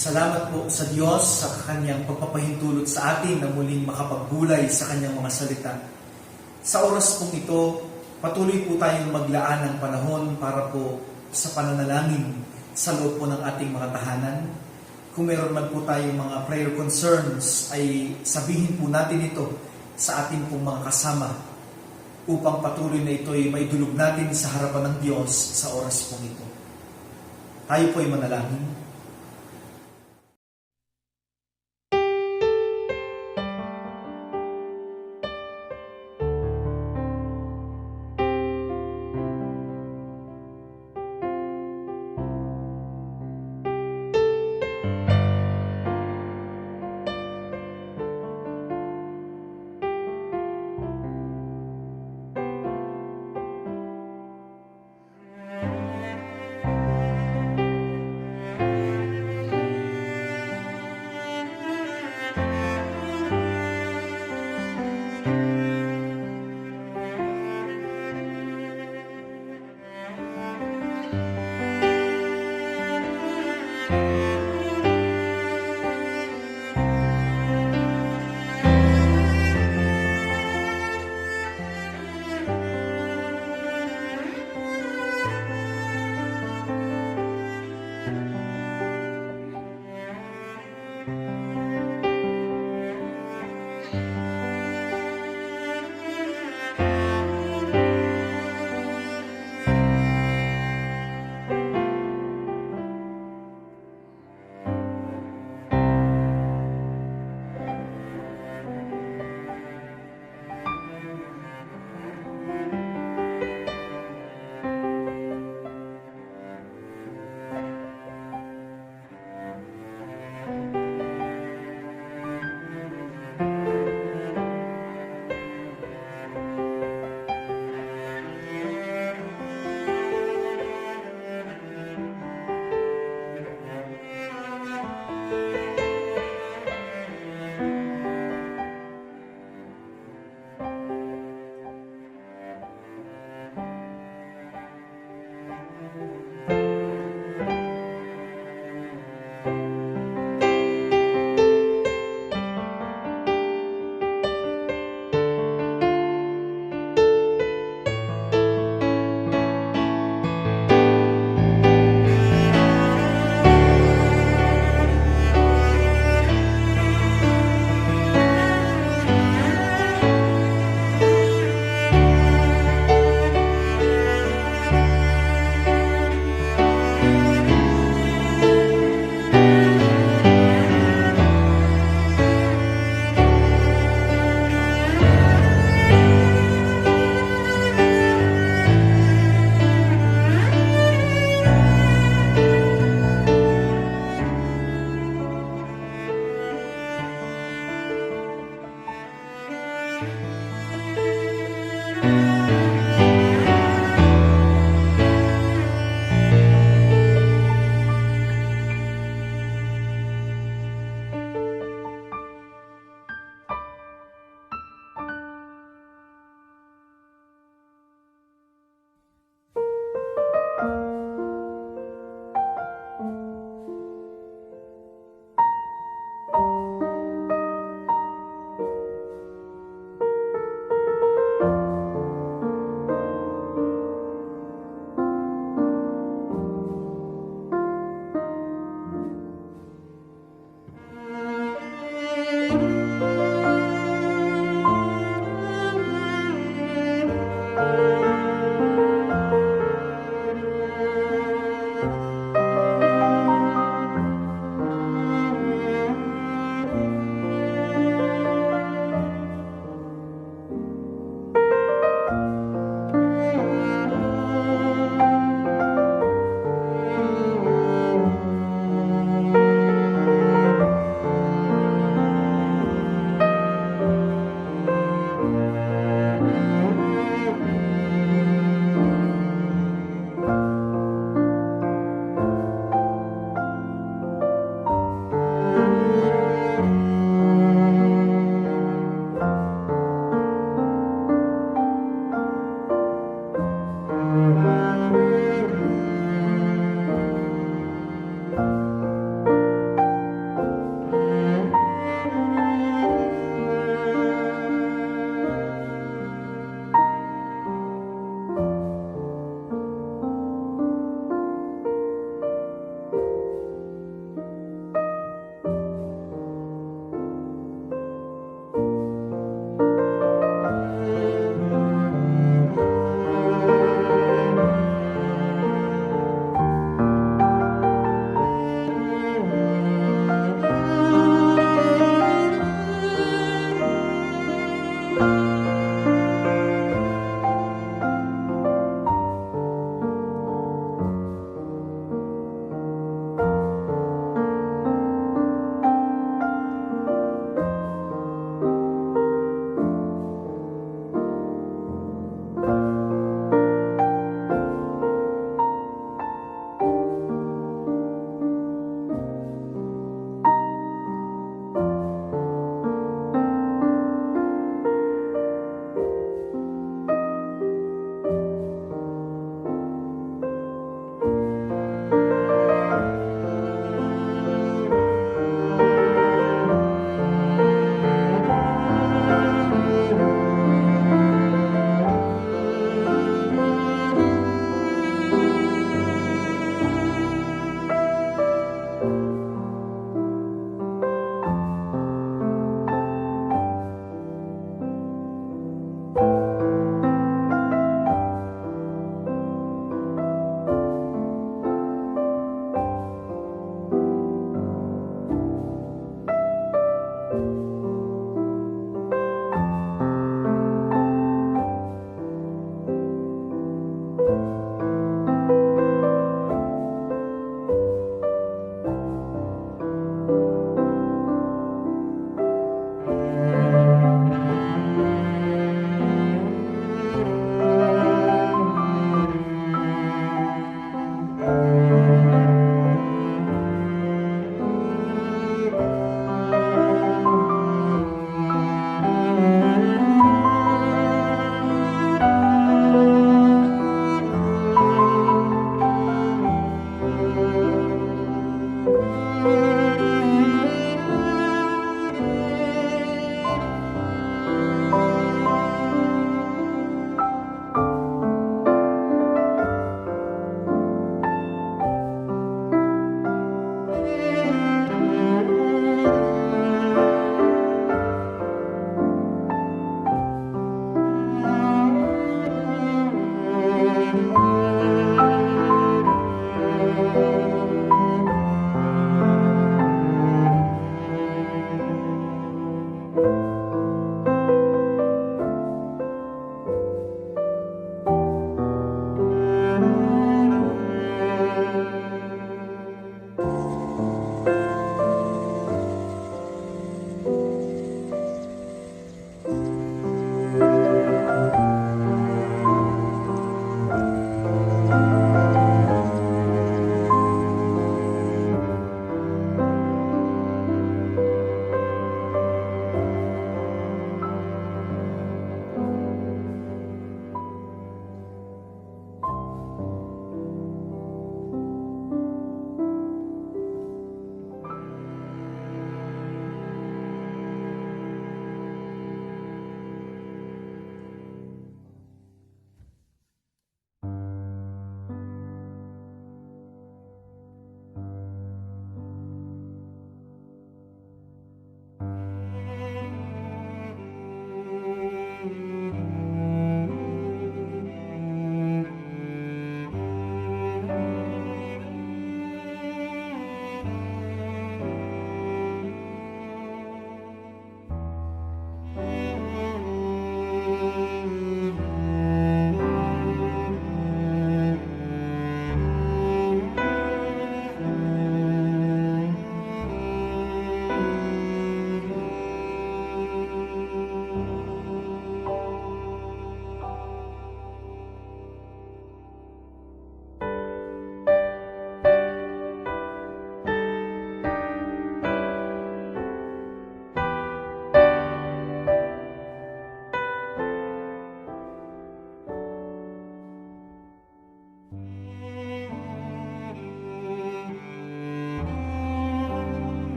Salamat po sa Diyos sa kanyang pagpapahintulot sa atin na muling makapagbulay sa kanyang mga salita. Sa oras pong ito, patuloy po tayong maglaan ng panahon para po sa pananalangin sa loob po ng ating mga tahanan. Kung meron man po tayong mga prayer concerns, ay sabihin po natin ito sa ating pong mga kasama upang patuloy na ito ay maidulog natin sa harapan ng Diyos sa oras pong ito. Tayo po ay manalangin.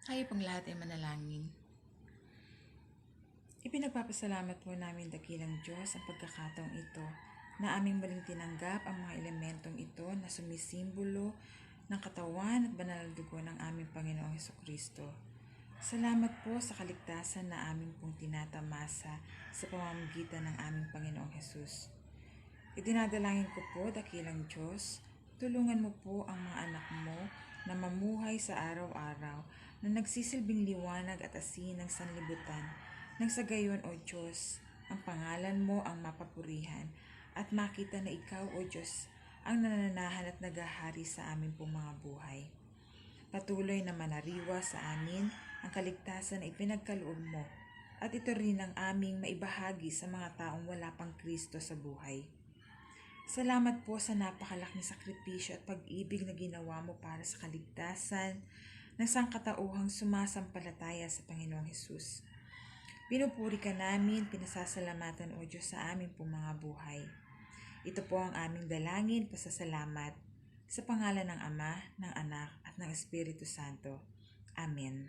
Tayo pang lahat ay manalangin. Ipinagpapasalamat po namin dakilang Diyos ang pagkakataong ito na aming muling tinanggap ang mga elementong ito na sumisimbolo ng katawan at banal na dugo ng aming Panginoong Hesukristo. Salamat po sa kaligtasan na aming pong tinatamasa sa pamamagitan ng aming Panginoong Hesus. Idinadalangin ko po, dakilang Diyos, tulungan mo po ang mga anak mo na mamuhay sa araw-araw na nagsisilbing liwanag at asin ng sanlibutan, nang sa gayon, O Diyos, ang pangalan mo ang mapapurihan at makita na Ikaw, O Diyos, ang nananahan at nagahari sa amin pong mga buhay. Patuloy na manariwa sa amin ang kaligtasan na ipinagkaloob mo at ito rin ang aming maibahagi sa mga taong wala pang Kristo sa buhay. Salamat po sa napakalaking sakripisyo at pag-ibig na ginawa mo para sa kaligtasan ng sangkatauhang sumasampalataya sa Panginoong Hesus. Pinupuri ka namin, pinasasalamatan, O Diyos, sa aming pong mga buhay. Ito po ang aming dalangin, pasasalamat, sa pangalan ng Ama, ng Anak, at ng Espiritu Santo. Amen.